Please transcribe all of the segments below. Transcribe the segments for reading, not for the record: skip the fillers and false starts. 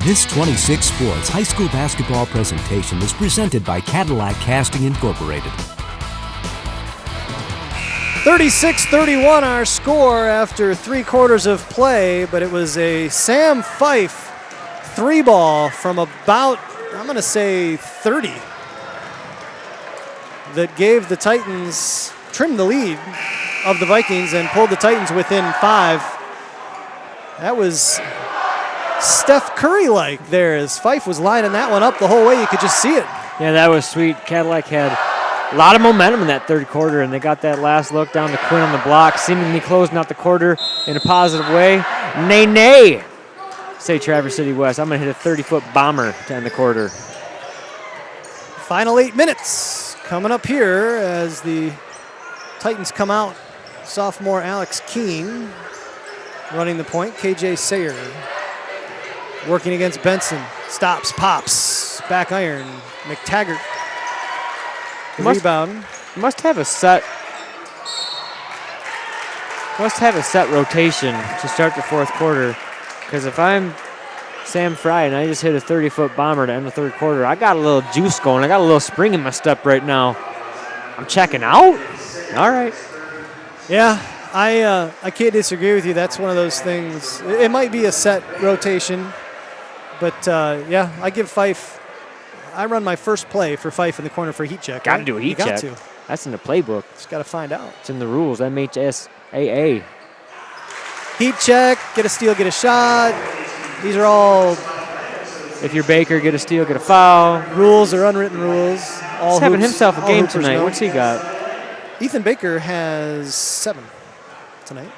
This 26 Sports high school basketball presentation is presented by Cadillac Casting Incorporated. 36-31 our score after 3 quarters of play, but it was a Sam Fife 3-ball from about, I'm going to say 30, that gave the Titans, trimmed the lead of the Vikings and pulled the Titans within 5. That was Steph Curry-like there as Fife was lining that one up the whole way. You could just see it. Yeah, that was sweet. Cadillac had a lot of momentum in that third quarter, and they got that last look down to Quinn on the block, seemingly closing out the quarter in a positive way. Nay, say Traverse City West. I'm going to hit a 30-foot bomber to end the quarter. Final 8 minutes coming up here as the Titans come out. Sophomore Alex Keene running the point. KJ Sayer working against Benson. Stops, pops, back iron. McTaggart. Rebound. Must have a set rotation to start the fourth quarter, because if I'm Sam Fry and I just hit a 30-foot bomber to end the third quarter, I got a little juice going. I got a little spring in my step right now. I'm checking out. All right. Yeah, I can't disagree with you. That's one of those things. It might be a set rotation, but yeah, I give Fife. I run my first play for Fife in the corner for a heat check. Got to do a heat check. Got to. That's in the playbook. Just got to find out. It's in the rules. MHSAA. Heat check, get a steal, get a shot. These are all. If you're Baker, get a steal, get a foul. Rules or unwritten rules. He's having himself a game tonight. Know. What's he got? Ethan Baker has 7 tonight.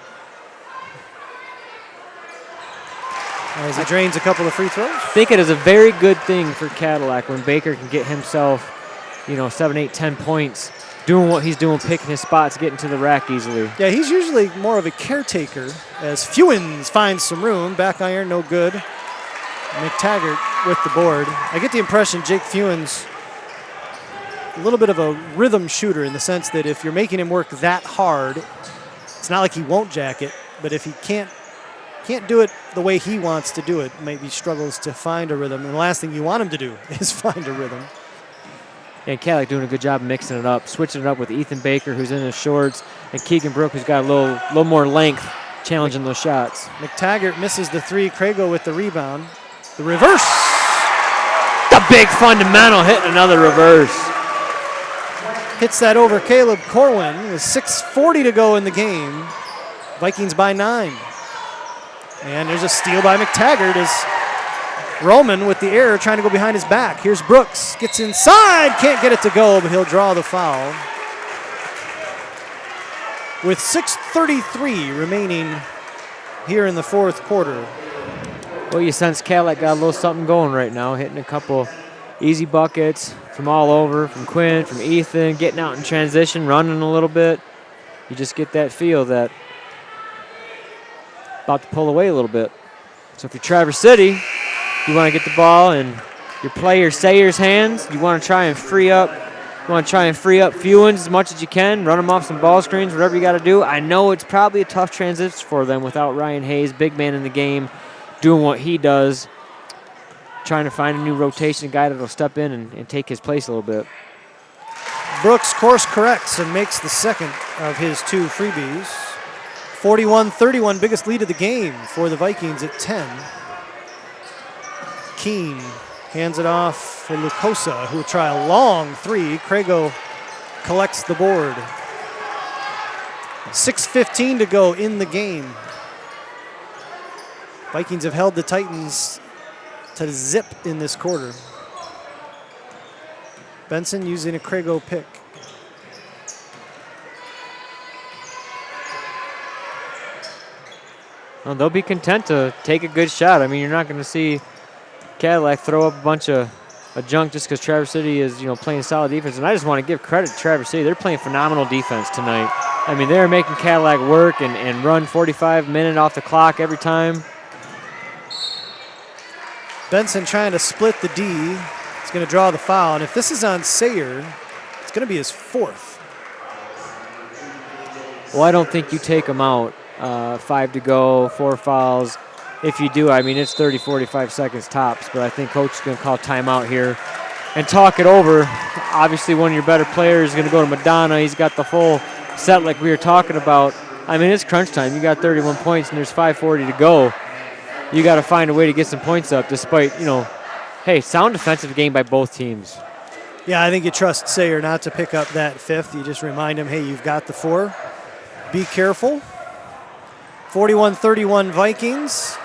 As he drains a couple of free throws. I think it is a very good thing for Cadillac when Baker can get himself, 7, 8, 10 points, doing what he's doing, picking his spots, getting to the rack easily. Yeah, he's usually more of a caretaker as Fewins finds some room. Back iron, no good. McTaggart with the board. I get the impression Jake Fewins, a little bit of a rhythm shooter in the sense that if you're making him work that hard, it's not like he won't jack it, but if he can't do it the way he wants to do it, maybe struggles to find a rhythm. And the last thing you want him to do is find a rhythm. Yeah, Cadillac doing a good job mixing it up, switching it up with Ethan Baker, who's in his shorts, and Keegan Brook, who's got a little more length, challenging those shots. McTaggart misses the 3. Crago with the rebound. The reverse. The big fundamental hitting another reverse. Hits that over Caleb Corwin with 6:40 to go in the game. Vikings by 9. And there's a steal by McTaggart as Roman with the error trying to go behind his back. Here's Brooks, gets inside, can't get it to go, but he'll draw the foul. With 6:33 remaining here in the fourth quarter. Well, you sense Cadillac got a little something going right now, hitting a couple easy buckets from all over, from Quinn, from Ethan, getting out in transition, running a little bit. You just get that feel that about to pull away a little bit. So if you're Traverse City, you want to get the ball in your player Sayer's hands. You want to try and free up Fewins as much as you can, run them off some ball screens, whatever you got to do. I know it's probably a tough transition for them without Ryan Hayes, big man in the game, doing what he does, trying to find a new rotation, a guy that'll step in and take his place a little bit. Brooks course corrects and makes the second of his 2 freebies. 41-31, biggest lead of the game for the Vikings at 10. Keene hands it off for Lucosa, who will try a long 3. Crago collects the board. 6:15 to go in the game. Vikings have held the Titans to zip in this quarter. Benson using a Crago pick. Well, they'll be content to take a good shot. I mean, you're not going to see Cadillac throw up a bunch of junk just because Traverse City is, playing solid defense. And I just want to give credit to Traverse City. They're playing phenomenal defense tonight. I mean, they're making Cadillac work and run 45 minutes off the clock every time. Benson trying to split the D. He's going to draw the foul. And if this is on Sayer, it's going to be his 4th. Well, I don't think you take him out. 5 to go, 4 fouls. if you do, I mean, it's 30, 45 seconds tops, but I think Coach is going to call timeout here and talk it over. Obviously, one of your better players is going to go to Madonna. He's got the full set like we were talking about. I mean, it's crunch time. You got 31 points, and there's 5:40 to go. You got to find a way to get some points up despite, hey, sound defensive game by both teams. Yeah, I think you trust Sayer not to pick up that fifth. You just remind him, hey, you've got the 4. Be careful. 41-31 Vikings.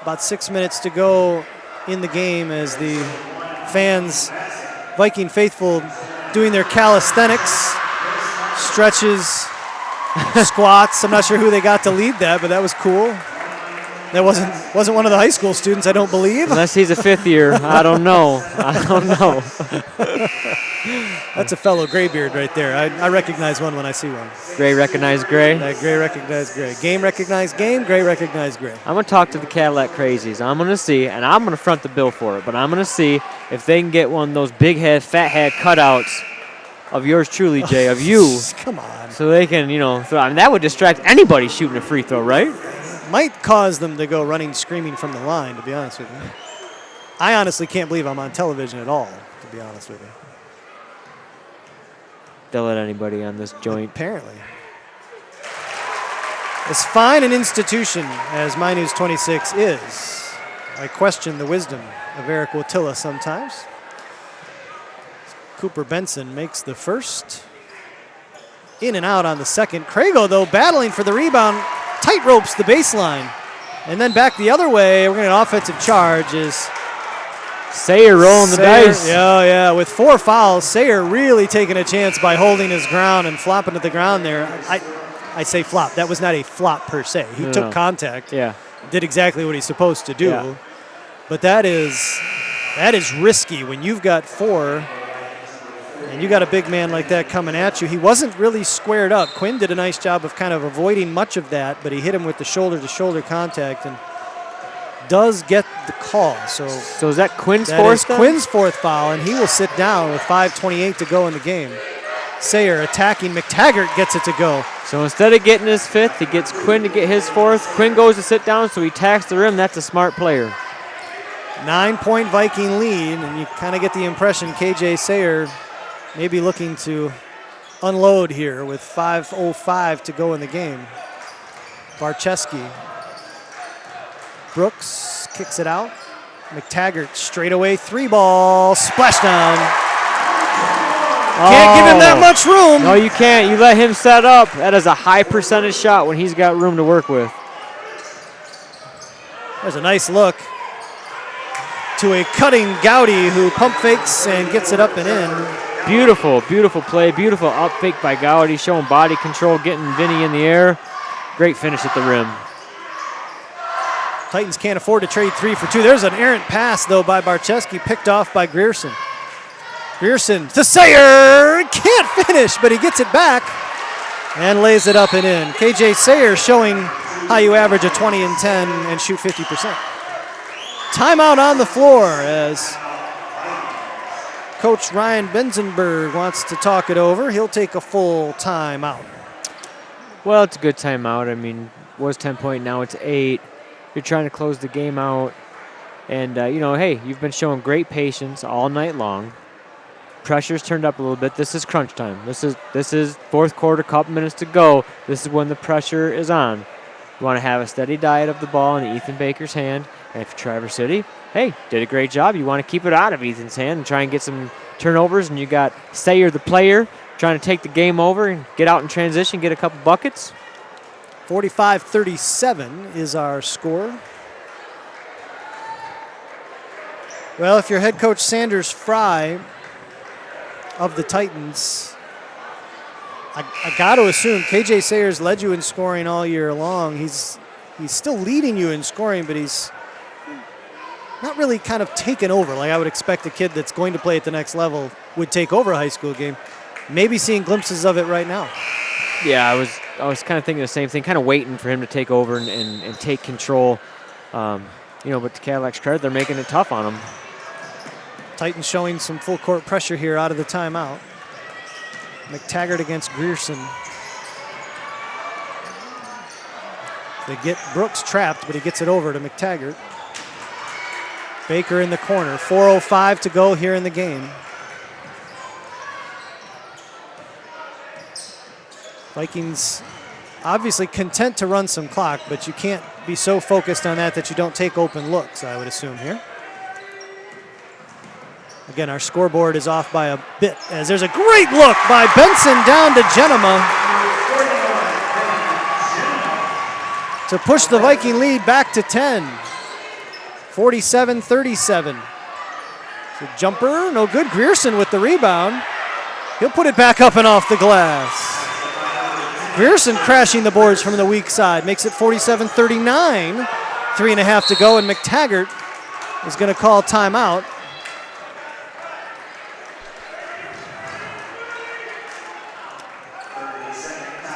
About 6 minutes to go in the game as the fans, Viking faithful, doing their calisthenics, stretches, squats. I'm not sure who they got to lead that, but that was cool. That wasn't one of the high school students, I don't believe. Unless he's a fifth year. I don't know. That's a fellow graybeard right there. I recognize one when I see one. Gray recognize gray? Gray recognize gray. Game recognize game, gray recognize gray. I'm going to talk to the Cadillac Crazies. I'm going to see, and I'm going to front the bill for it, but I'm going to see if they can get one of those big head, fat head cutouts of yours truly, Jay, of you. Come on. So they can, throw. I mean, that would distract anybody shooting a free throw, right? Might cause them to go running, screaming from the line, to be honest with you. I honestly can't believe I'm on television at all, to be honest with you. They'll let anybody on this joint. Apparently. As fine an institution as My News 26 is, I question the wisdom of Eric Wotilla sometimes. Cooper Benson makes the first. In and out on the second. Crago, though, battling for the rebound. Tight ropes the baseline. And then back the other way. We're going to get an offensive charge. Sayer rolling the dice. Yeah. With 4 fouls, Sayer really taking a chance by holding his ground and flopping to the ground there. I say flop. That was not a flop per se. He took contact. Yeah. Did exactly what he's supposed to do. Yeah. But that is risky when you've got 4 and you got a big man like that coming at you. He wasn't really squared up. Quinn did a nice job of kind of avoiding much of that, but he hit him with the shoulder-to-shoulder contact and does get the call. So is that Quinn's that fourth? Is Quinn's 4th foul, and he will sit down with 5:28 to go in the game. Sayer attacking. McTaggart gets it to go. So instead of getting his 5th, he gets Quinn to get his 4th. Quinn goes to sit down, so he tacks the rim. That's a smart player. 9-point Viking lead, and you kind of get the impression KJ Sayer maybe looking to unload here with 5:05 to go in the game. Barczewski. Brooks kicks it out. McTaggart straight away 3-ball. Splashdown. Can't give him that much room. No, you can't. You let him set up. That is a high percentage shot when he's got room to work with. There's a nice look to a cutting Gowdy who pump fakes and gets it up and in. Beautiful play. Beautiful up fake by Gowdy, showing body control, getting Vinny in the air. Great finish at the rim. Titans can't afford to trade 3 for 2. There's an errant pass, though, by Barczewski, picked off by Grierson. Grierson to Sayer. Can't finish, but he gets it back and lays it up and in. KJ Sayer showing how you average a 20 and 10 and shoot 50%. Timeout on the floor as Coach Ryan Benzenberg wants to talk it over. He'll take a full timeout. Well, it's a good timeout. I mean, it was 10 point, now it's 8. You're trying to close the game out. And, hey, you've been showing great patience all night long. Pressure's turned up a little bit. This is crunch time. This is fourth quarter, couple minutes to go. This is when the pressure is on. You want to have a steady diet of the ball in Ethan Baker's hand. And if Traverse City, hey, did a great job. You want to keep it out of Ethan's hand and try and get some turnovers. And you got Sayer, the player, trying to take the game over and get out in transition, get a couple buckets. 45-37 is our score. Well, if you're head coach Sanders Fry of the Titans, I got to assume KJ Sayers led you in scoring all year long. He's still leading you in scoring, but he's not really kind of taken over like I would expect a kid that's going to play at the next level would take over a high school game. Maybe seeing glimpses of it right now. Yeah, I was kind of thinking the same thing, kind of waiting for him to take over and take control. But to Cadillac's credit, they're making it tough on him. Titans showing some full court pressure here out of the timeout. McTaggart against Grierson. They get Brooks trapped, but he gets it over to McTaggart. Baker in the corner. 4:05 to go here in the game. Vikings obviously content to run some clock, but you can't be so focused on that you don't take open looks, I would assume here. Again, our scoreboard is off by a bit as there's a great look by Benson down to Genema to push the Viking lead back to 10. 47-37. So jumper, no good. Grierson with the rebound. He'll put it back up and off the glass. Grierson crashing the boards from the weak side. Makes it 47-39. 3.5 to go, and McTaggart is going to call timeout.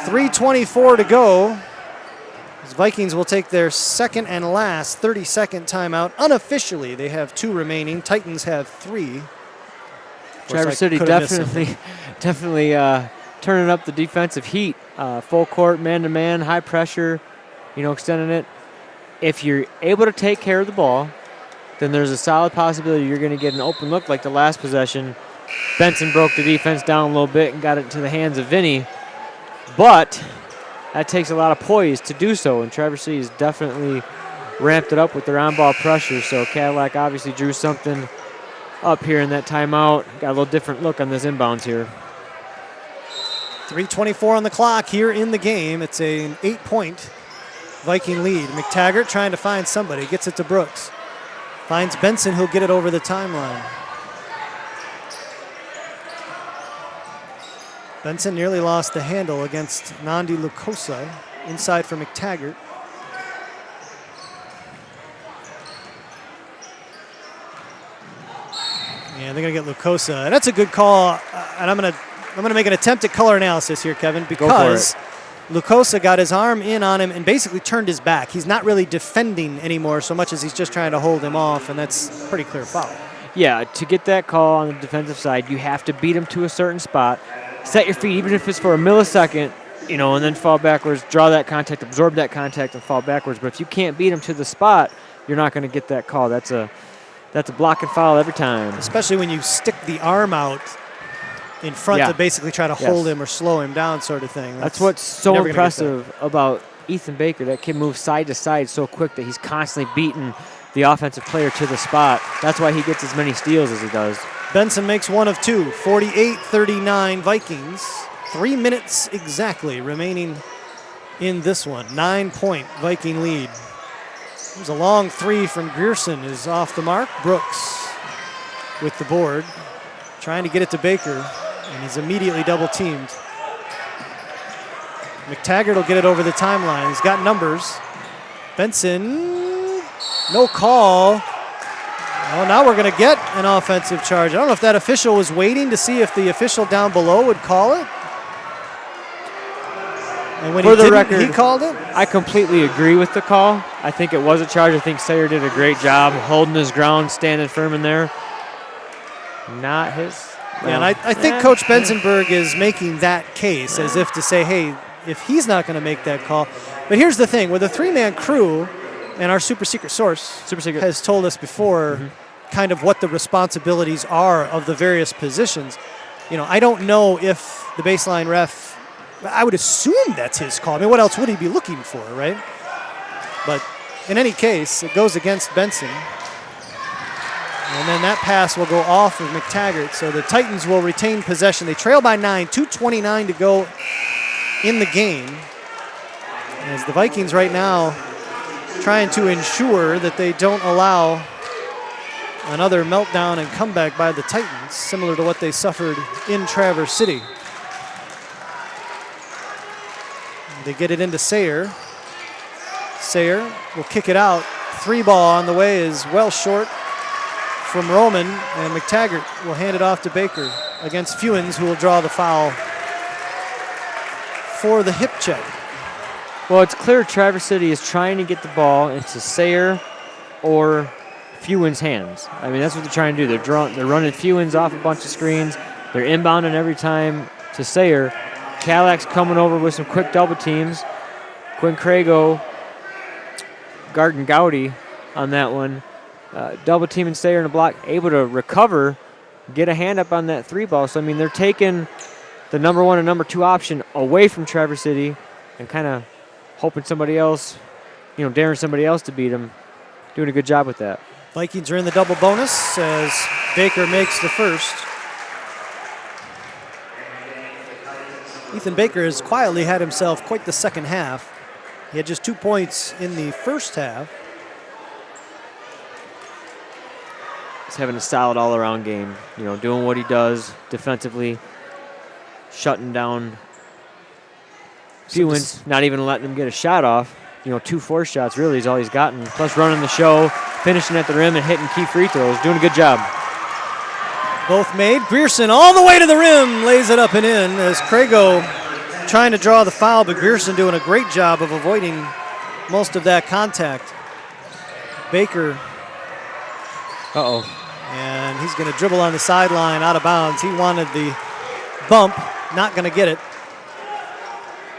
.324 to go. Vikings will take their second and last 30-second timeout. Unofficially, they have 2 remaining. Titans have 3. Traverse City definitely turning up the defensive heat. Full court, man-to-man, high pressure, extending it. If you're able to take care of the ball, then there's a solid possibility you're going to get an open look like the last possession. Benson broke the defense down a little bit and got it into the hands of Vinny. But that takes a lot of poise to do so, and Traverse City has definitely ramped it up with their on-ball pressure. So Cadillac obviously drew something up here in that timeout. Got a little different look on this inbounds here. 3:24 on the clock here in the game. It's an 8-point Viking lead. McTaggart trying to find somebody. Gets it to Brooks. Finds Benson, who'll get it over the timeline. Benson nearly lost the handle against Nandi Lucosa. Inside for McTaggart. Yeah, they're gonna get Lucosa. And that's a good call. And I'm gonna make an attempt at color analysis here, Kevin, because Lucosa got his arm in on him and basically turned his back. He's not really defending anymore so much as he's just trying to hold him off, and that's a pretty clear foul. Yeah, to get that call on the defensive side, you have to beat him to a certain spot. Set your feet, even if it's for a millisecond, and then fall backwards, draw that contact, absorb that contact, and fall backwards. But if you can't beat him to the spot, you're not going to get that call. That's a block and foul every time. Especially when you stick the arm out in front to basically try to hold him or slow him down sort of thing. That's what's so impressive about Ethan Baker. That kid moves side to side so quick that he's constantly beating the offensive player to the spot. That's why he gets as many steals as he does. Benson makes 1 of 2, 48-39 Vikings. 3 minutes exactly remaining in this one. 9-point Viking lead. There's a long 3 from Grierson is off the mark. Brooks with the board, trying to get it to Baker, and he's immediately double teamed. McTaggart will get it over the timeline. He's got numbers. Benson, no call. Well, now we're going to get an offensive charge. I don't know if that official was waiting to see if the official down below would call it. And when he didn't, he called it. I completely agree with the call. I think it was a charge. I think Sayer did a great job holding his ground, standing firm in there. Not his. Yeah, and I think Coach Benzenberg is making that case as if to say, hey, if he's not going to make that call. But here's the thing. With a 3-man crew, and our super secret source has told us before kind of what the responsibilities are of the various positions. I don't know if the baseline ref, I would assume that's his call. I mean, what else would he be looking for, right? But in any case, it goes against Benson. And then that pass will go off of McTaggart. So the Titans will retain possession. They trail by 9, 2:29 to go in the game. As the Vikings right now trying to ensure that they don't allow another meltdown and comeback by the Titans, similar to what they suffered in Traverse City. They get it into Sayer. Sayer will kick it out. 3 ball on the way is well short from Roman, and McTaggart will hand it off to Baker against Fewens, who will draw the foul for the hip check. Well, it's clear Traverse City is trying to get the ball into Sayer or Fewens' hands. I mean, that's what they're trying to do. They're running Fewens off a bunch of screens. They're inbounding every time to Sayer. Cadillac's coming over with some quick double teams. Quinn Crago guarding Gowdy on that one. Double teaming Sayer in the block, able to recover, get a hand up on that 3 ball. So, I mean, they're taking the number 1 and number 2 option away from Traverse City and kind of hoping somebody else, daring somebody else to beat them. Doing a good job with that. Vikings are in the double bonus as Baker makes the first. Ethan Baker has quietly had himself quite the second half. He had just 2 points in the first half. He's having a solid all-around game, doing what he does defensively, shutting down Fewins, not even letting him get a shot off. 2 forced shots really is all he's gotten, plus running the show, finishing at the rim and hitting key free throws. Doing a good job. Both made. Grierson all the way to the rim, lays it up and in as Crago trying to draw the foul, but Grierson doing a great job of avoiding most of that contact. Baker. And he's going to dribble on the sideline out of bounds. He wanted the bump, not going to get it.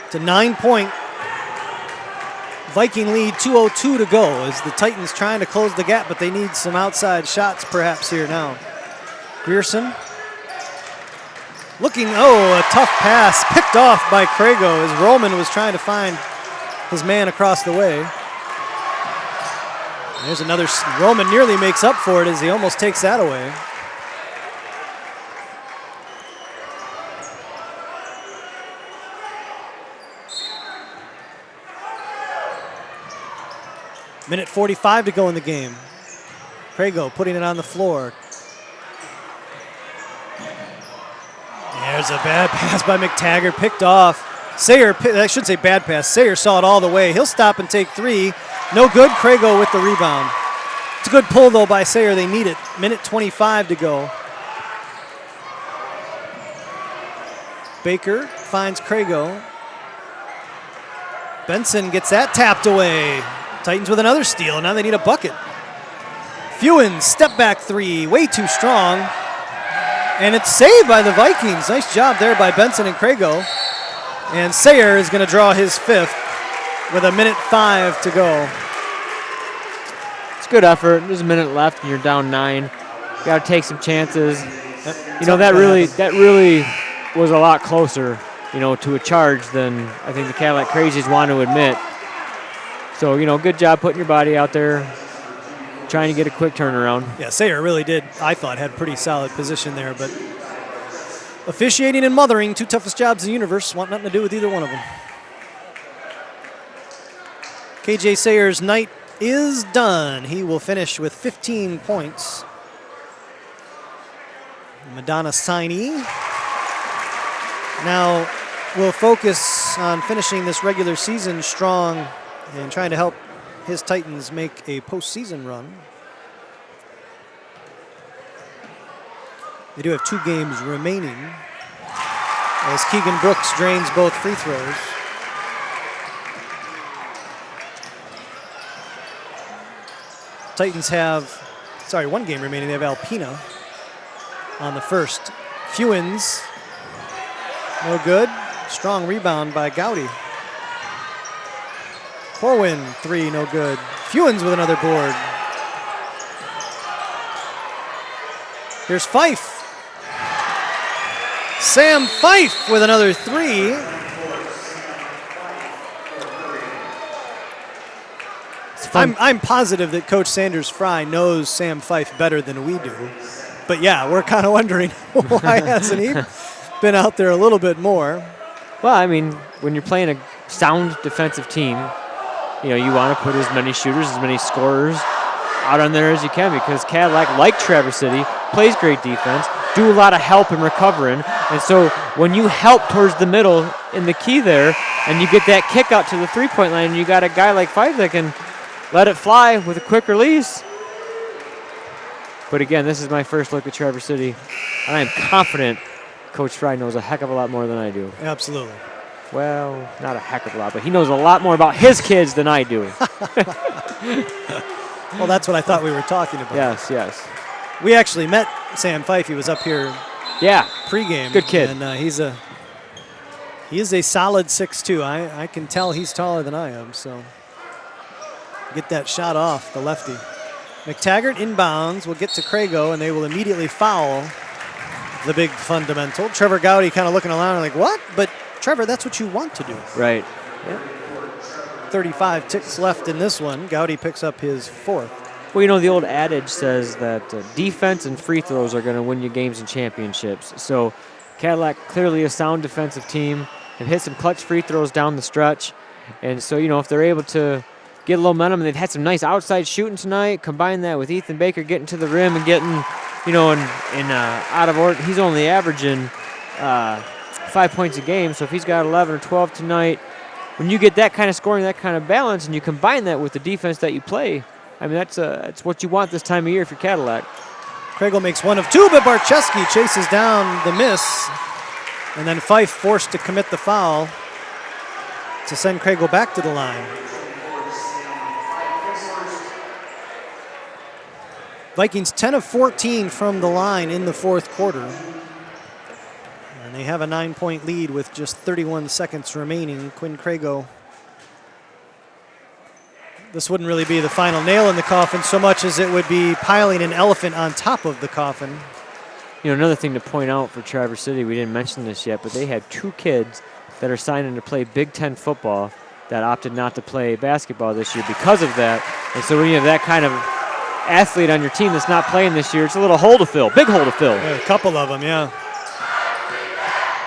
It's a 9-point Viking lead, 2:02 to go as the Titans trying to close the gap, but they need some outside shots perhaps here now. Grierson looking, a tough pass picked off by Crago as Roman was trying to find his man across the way. There's another, Roman nearly makes up for it as he almost takes that away. Minute 45 to go in the game. Crago putting it on the floor. There's a bad pass by McTaggart, picked off. Sayer, I should say bad pass. Sayer saw it all the way. He'll stop and take 3. No good. Crago with the rebound. It's a good pull, though, by Sayer. They need it. Minute 25 to go. Baker finds Crago. Benson gets that tapped away. Titans with another steal. Now they need a bucket. Fewins, step back 3. Way too strong. And it's saved by the Vikings. Nice job there by Benson and Crago. And Sayer is going to draw his 5th with a minute 5 to go. It's good effort. There's a minute left and you're down 9. You got to take some chances. That really was a lot closer, to a charge than I think the Cadillac Crazies want to admit. So, good job putting your body out there, trying to get a quick turnaround. Yeah, Sayer really did, I thought, had pretty solid position there, but officiating and mothering, 2 toughest jobs in the universe, want nothing to do with either one of them. KJ Sayer's night is done. He will finish with 15 points. Madonna signee. Now we'll focus on finishing this regular season strong and trying to help his Titans make a postseason run. They do have 2 games remaining as Keegan Brooks drains both free throws. Titans have, 1 game remaining. They have Alpena on the first. Fewins, no good. Strong rebound by Gowdy. Corwin, 3, no good. Fewins with another board. Here's Fife. Sam Fife with another 3. I'm positive that Coach Sanders Fry knows Sam Fife better than we do. But yeah, we're kind of wondering why hasn't he been out there a little bit more? Well, I mean, when you're playing a sound defensive team, you want to put as many shooters, as many scorers out on there as you can because Cadillac, like Traverse City, plays great defense, do a lot of help and recovering. And so when you help towards the middle in the key there and you get that kick out to the three-point line and you got a guy like Fife that can let it fly with a quick release. But again, this is my first look at Traverse City, and I am confident Coach Fry knows a heck of a lot more than I do. Absolutely. Well, not a heck of a lot, but he knows a lot more about his kids than I do. Well, that's what I thought we were talking about. Yes. We actually met Sam Fife. He was up here pregame. Good kid. And he is a solid 6'2". I can tell he's taller than I am. So get that shot off, the lefty. McTaggart inbounds will get to Crago, and they will immediately foul the big fundamental. Trevor Gowdy kind of looking around like, what? But Trevor, that's what you want to do. Right. Yeah. 35 ticks left in this one. Gowdy picks up his 4th. Well, you know, the old adage says that defense and free throws are going to win you games and championships. So Cadillac, clearly a sound defensive team, have hit some clutch free throws down the stretch. And so, you know, if they're able to get a little momentum, and they've had some nice outside shooting tonight, combine that with Ethan Baker getting to the rim and getting, you know, in out of order. He's only averaging 5 points a game. So if he's got 11 or 12 tonight, when you get that kind of scoring, that kind of balance, and you combine that with the defense that you play, I mean, that's what you want this time of year for Cadillac. Crago makes 1 of 2, but Barczewski chases down the miss. And then Fife forced to commit the foul to send Crago back to the line. Vikings 10 of 14 from the line in the 4th quarter. And they have a 9-point lead with just 31 seconds remaining. Quinn Crago. This wouldn't really be the final nail in the coffin so much as it would be piling an elephant on top of the coffin. You know, another thing to point out for Traverse City, we didn't mention this yet, but they had 2 kids that are signing to play Big Ten football that opted not to play basketball this year because of that. And so when you have that kind of athlete on your team that's not playing this year, it's a little hole to fill, big hole to fill. Yeah, a couple of them, yeah.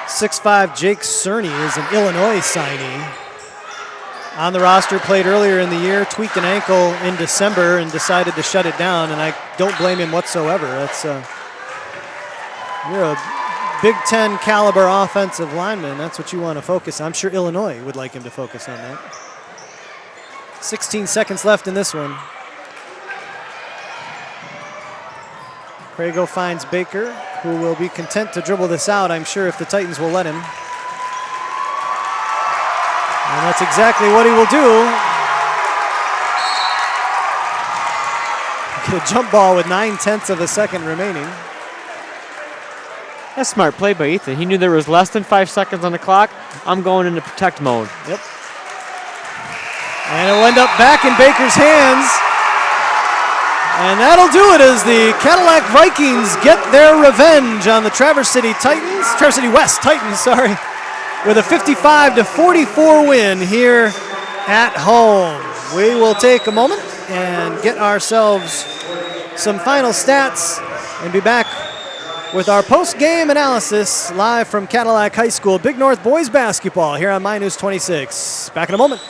6'5" Jake Cerny is an Illinois signee. On the roster, played earlier in the year, tweaked an ankle in December and decided to shut it down, and I don't blame him whatsoever. That's you're a Big Ten caliber offensive lineman. That's what you want to focus on. I'm sure Illinois would like him to focus on that. 16 seconds left in this one. Crago finds Baker, who will be content to dribble this out, I'm sure, if the Titans will let him. And that's exactly what he will do. Get a jump ball with 9/10 of a second remaining. That's smart play by Ethan. He knew there was less than 5 seconds on the clock. I'm going into protect mode. Yep. And it'll end up back in Baker's hands. And that'll do it as the Cadillac Vikings get their revenge on the Traverse City West Titans, with a 55-44 win here at home. We will take a moment and get ourselves some final stats and be back with our post-game analysis live from Cadillac High School, Big North boys basketball here on My News 26. Back in a moment.